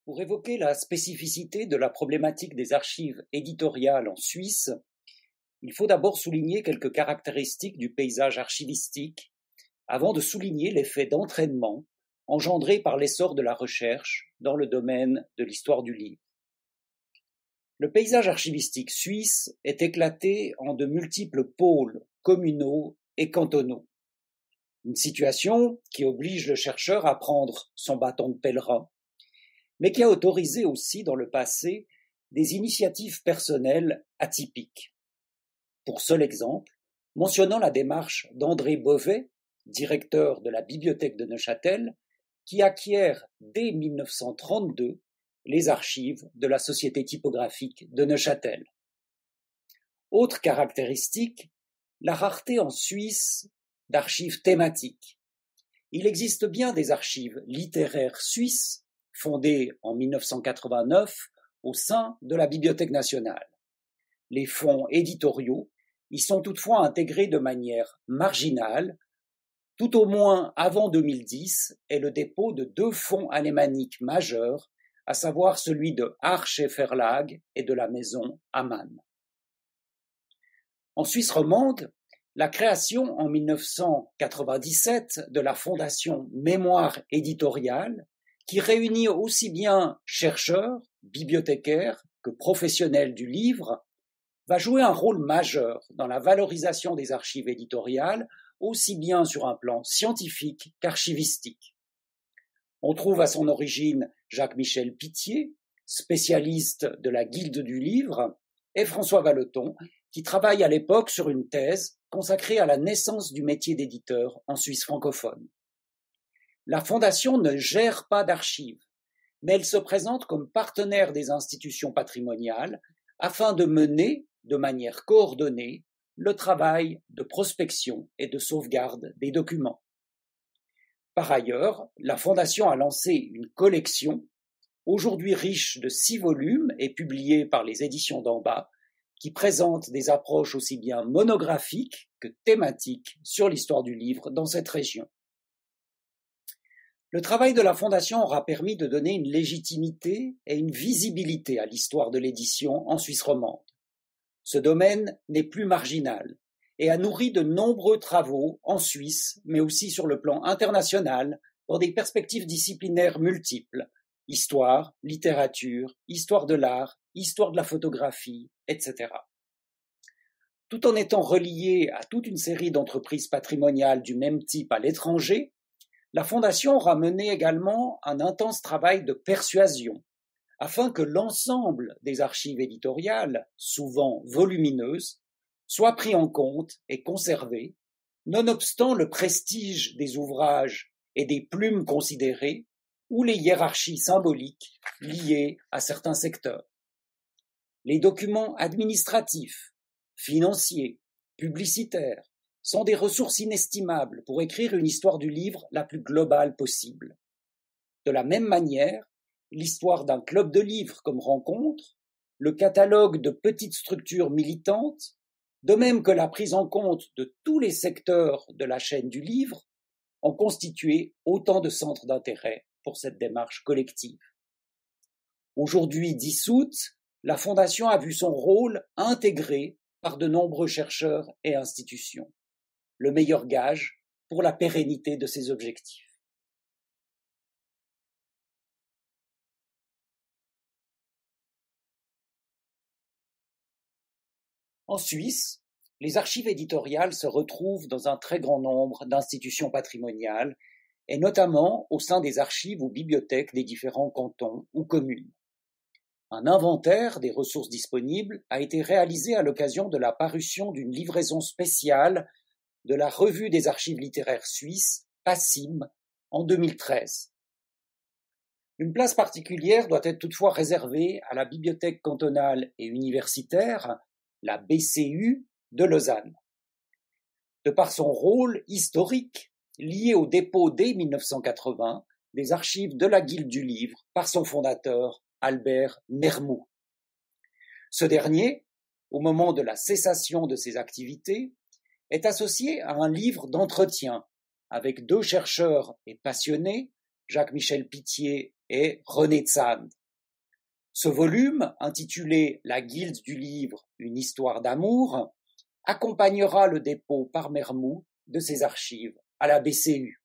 Pour évoquer la spécificité de la problématique des archives éditoriales en Suisse, il faut d'abord souligner quelques caractéristiques du paysage archivistique avant de souligner l'effet d'entraînement engendré par l'essor de la recherche dans le domaine de l'histoire du livre. Le paysage archivistique suisse est éclaté en de multiples pôles communaux et cantonaux. Une situation qui oblige le chercheur à prendre son bâton de pèlerin, mais qui a autorisé aussi dans le passé des initiatives personnelles atypiques. Pour seul exemple, mentionnant la démarche d'André Beauvais, directeur de la bibliothèque de Neuchâtel, qui acquiert dès 1932 les archives de la Société typographique de Neuchâtel. Autre caractéristique, la rareté en Suisse d'archives thématiques. Il existe bien des archives littéraires suisses, fondées en 1989 au sein de la Bibliothèque nationale. Les fonds éditoriaux y sont toutefois intégrés de manière marginale, tout au moins avant 2010 est le dépôt de deux fonds alémaniques majeurs, à savoir celui de Arche Verlag et de la maison Amann. En Suisse romande, la création en 1997 de la Fondation Mémoire éditoriale, qui réunit aussi bien chercheurs, bibliothécaires que professionnels du livre, va jouer un rôle majeur dans la valorisation des archives éditoriales, aussi bien sur un plan scientifique qu'archivistique. On trouve à son origine Jacques-Michel Pithier, spécialiste de la Guilde du livre, et François Vallotton, qui travaille à l'époque sur une thèse consacrée à la naissance du métier d'éditeur en Suisse francophone. La Fondation ne gère pas d'archives, mais elle se présente comme partenaire des institutions patrimoniales afin de mener, de manière coordonnée, le travail de prospection et de sauvegarde des documents. Par ailleurs, la Fondation a lancé une collection, aujourd'hui riche de 6 volumes et publiée par les éditions d'en bas, qui présente des approches aussi bien monographiques que thématiques sur l'histoire du livre dans cette région. Le travail de la Fondation aura permis de donner une légitimité et une visibilité à l'histoire de l'édition en Suisse romande. Ce domaine n'est plus marginal et a nourri de nombreux travaux en Suisse, mais aussi sur le plan international, dans des perspectives disciplinaires multiples, histoire, littérature, histoire de l'art, histoire de la photographie, etc. Tout en étant relié à toute une série d'entreprises patrimoniales du même type à l'étranger, la Fondation aura mené également un intense travail de persuasion, afin que l'ensemble des archives éditoriales, souvent volumineuses, soient pris en compte et conservés, nonobstant le prestige des ouvrages et des plumes considérées ou les hiérarchies symboliques liées à certains secteurs. Les documents administratifs, financiers, publicitaires sont des ressources inestimables pour écrire une histoire du livre la plus globale possible. De la même manière, l'histoire d'un club de livres comme rencontre, le catalogue de petites structures militantes, de même que la prise en compte de tous les secteurs de la chaîne du livre, ont constitué autant de centres d'intérêt pour cette démarche collective. Aujourd'hui dissoute, la Fondation a vu son rôle intégré par de nombreux chercheurs et institutions, le meilleur gage pour la pérennité de ses objectifs. En Suisse, les archives éditoriales se retrouvent dans un très grand nombre d'institutions patrimoniales, et notamment au sein des archives ou bibliothèques des différents cantons ou communes. Un inventaire des ressources disponibles a été réalisé à l'occasion de la parution d'une livraison spéciale de la Revue des archives littéraires suisses, PASSIM, en 2013. Une place particulière doit être toutefois réservée à la bibliothèque cantonale et universitaire, la BCU de Lausanne. De par son rôle historique, lié au dépôt dès 1980 des archives de la Guilde du livre par son fondateur, Albert Mermoux. Ce dernier, au moment de la cessation de ses activités, est associé à un livre d'entretien avec 2 chercheurs et passionnés Jacques-Michel Pittier et René Zand. Ce volume, intitulé La Guilde du livre, une histoire d'amour, accompagnera le dépôt par Mermoux de ses archives à la BCU.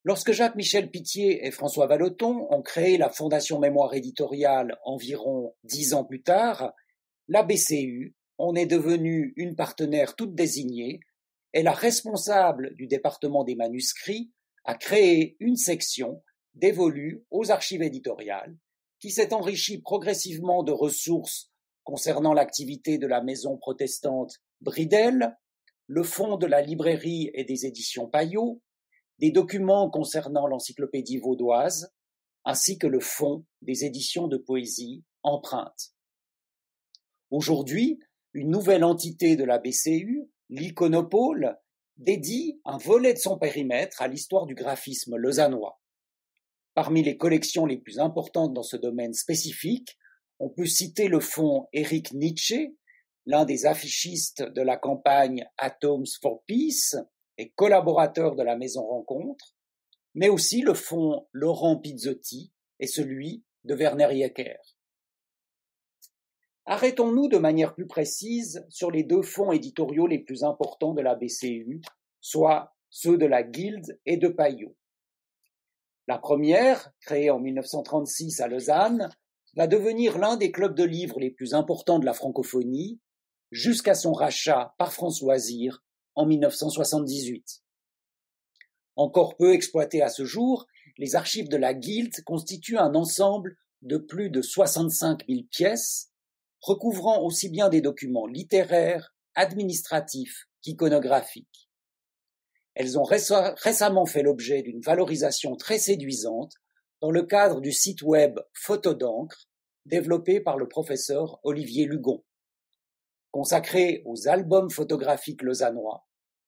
Lorsque Jacques-Michel Pittier et François Vallotton ont créé la Fondation Mémoire éditoriale environ 10 ans plus tard, la BCU en est devenue une partenaire toute désignée et la responsable du département des manuscrits a créé une section dévolue aux archives éditoriales qui s'est enrichie progressivement de ressources concernant l'activité de la maison protestante Bridel, le fonds de la librairie et des éditions Payot, des documents concernant l'encyclopédie vaudoise, ainsi que le fonds des éditions de poésie Empreinte. Aujourd'hui, une nouvelle entité de la BCU, l'Iconopole, dédie un volet de son périmètre à l'histoire du graphisme lausannois. Parmi les collections les plus importantes dans ce domaine spécifique, on peut citer le fonds Éric Nietzsche, l'un des affichistes de la campagne Atoms for Peace et collaborateur de la Maison Rencontre, mais aussi le fonds Laurent Pizzotti et celui de Werner Jecker. Arrêtons-nous de manière plus précise sur les deux fonds éditoriaux les plus importants de la BCU, soit ceux de la Guilde et de Payot. La première, créée en 1936 à Lausanne, va devenir l'un des clubs de livres les plus importants de la francophonie, jusqu'à son rachat par François Zir en 1978. Encore peu exploité à ce jour, les archives de la Guilde constituent un ensemble de plus de 65 000 pièces, recouvrant aussi bien des documents littéraires, administratifs qu'iconographiques. Elles ont récemment fait l'objet d'une valorisation très séduisante dans le cadre du site web Photo d'encre, développé par le professeur Olivier Lugon. Consacrée aux albums photographiques lausannois,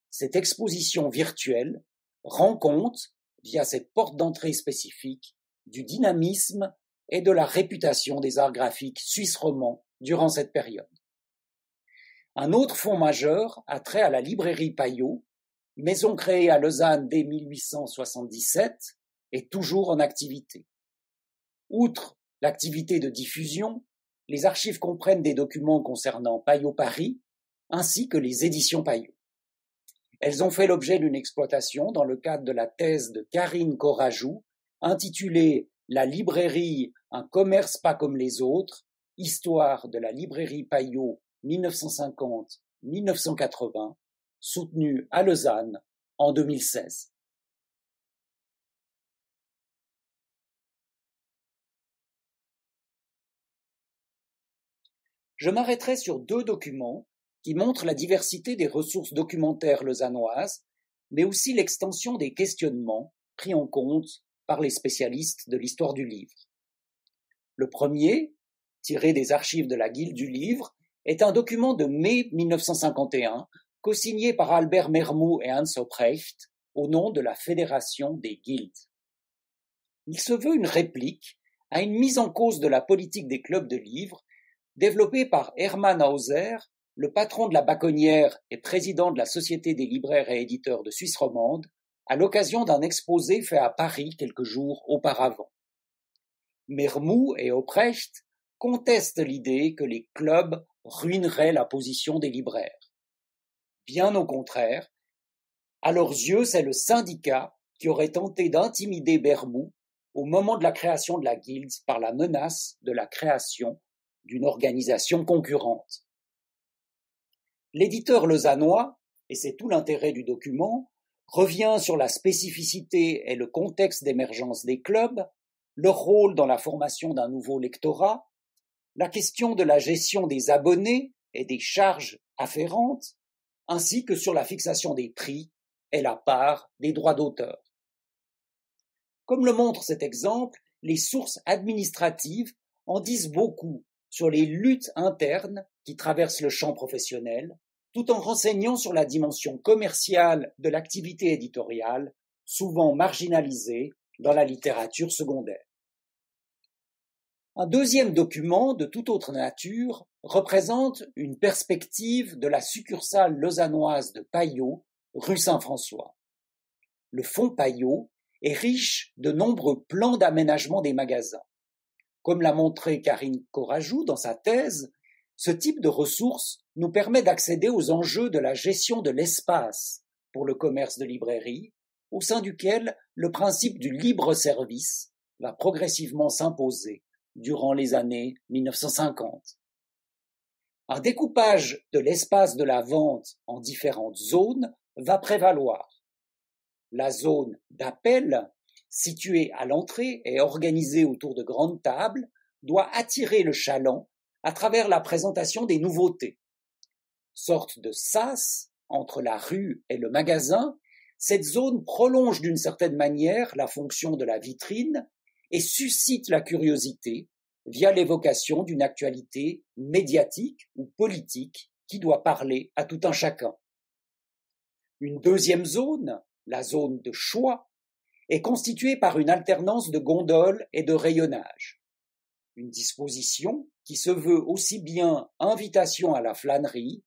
cette exposition virtuelle rend compte, via cette porte d'entrée spécifique, du dynamisme et de la réputation des arts graphiques suisses romands durant cette période. Un autre fonds majeur a trait à la librairie Payot, maison créée à Lausanne dès 1877 et toujours en activité. Outre l'activité de diffusion, les archives comprennent des documents concernant Payot Paris, ainsi que les éditions Payot. Elles ont fait l'objet d'une exploitation dans le cadre de la thèse de Karine Corajou, intitulée « La librairie, un commerce pas comme les autres, histoire de la librairie Payot 1950-1980 », soutenue à Lausanne en 2016. Je m'arrêterai sur deux documents qui montrent la diversité des ressources documentaires lausannoises, mais aussi l'extension des questionnements pris en compte par les spécialistes de l'histoire du livre. Le premier, tiré des archives de la Guilde du livre, est un document de mai 1951, co-signé par Albert Mermoux et Hans Opprecht, au nom de la Fédération des Guildes. Il se veut une réplique à une mise en cause de la politique des clubs de livres développée par Hermann Hauser, le patron de la Baconnière et président de la Société des libraires et éditeurs de Suisse romande, à l'occasion d'un exposé fait à Paris quelques jours auparavant. Mermoux et Opprecht contestent l'idée que les clubs ruineraient la position des libraires. Bien au contraire, à leurs yeux, c'est le syndicat qui aurait tenté d'intimider Mermoux au moment de la création de la Guilde par la menace de la création d'une organisation concurrente. L'éditeur lausannois, et c'est tout l'intérêt du document, revient sur la spécificité et le contexte d'émergence des clubs, leur rôle dans la formation d'un nouveau lectorat, la question de la gestion des abonnés et des charges afférentes, ainsi que sur la fixation des prix et la part des droits d'auteur. Comme le montre cet exemple, les sources administratives en disent beaucoup sur les luttes internes qui traversent le champ professionnel, tout en renseignant sur la dimension commerciale de l'activité éditoriale, souvent marginalisée dans la littérature secondaire. Un deuxième document de toute autre nature représente une perspective de la succursale lausannoise de Payot, rue Saint-François. Le fonds Payot est riche de nombreux plans d'aménagement des magasins. Comme l'a montré Karine Corajou dans sa thèse, ce type de ressources nous permet d'accéder aux enjeux de la gestion de l'espace pour le commerce de librairie, au sein duquel le principe du libre service va progressivement s'imposer durant les années 1950. Un découpage de l'espace de la vente en différentes zones va prévaloir. La zone d'appel, située à l'entrée et organisée autour de grandes tables, doit attirer le chaland à travers la présentation des nouveautés. Sorte de sas entre la rue et le magasin, cette zone prolonge d'une certaine manière la fonction de la vitrine et suscite la curiosité via l'évocation d'une actualité médiatique ou politique qui doit parler à tout un chacun. Une deuxième zone, la zone de choix, est constituée par une alternance de gondoles et de rayonnage. Une disposition qui se veut aussi bien invitation à la flânerie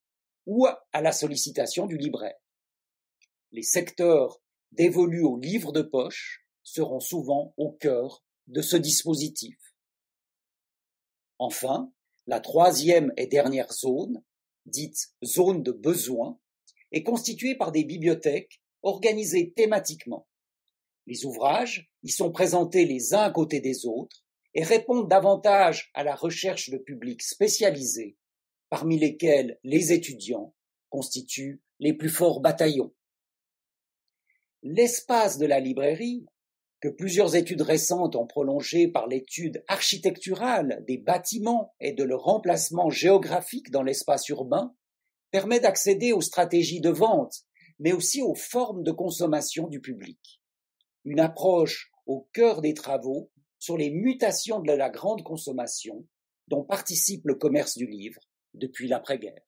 ou à la sollicitation du libraire. Les secteurs dévolus aux livres de poche seront souvent au cœur de ce dispositif. Enfin, la troisième et dernière zone, dite zone de besoin, est constituée par des bibliothèques organisées thématiquement. Les ouvrages y sont présentés les uns à côté des autres et répondent davantage à la recherche de publics spécialisés, parmi lesquels les étudiants constituent les plus forts bataillons. L'espace de la librairie, que plusieurs études récentes ont prolongé par l'étude architecturale des bâtiments et de leur emplacement géographique dans l'espace urbain, permet d'accéder aux stratégies de vente, mais aussi aux formes de consommation du public. Une approche au cœur des travaux sur les mutations de la grande consommation dont participe le commerce du livre depuis l'après-guerre.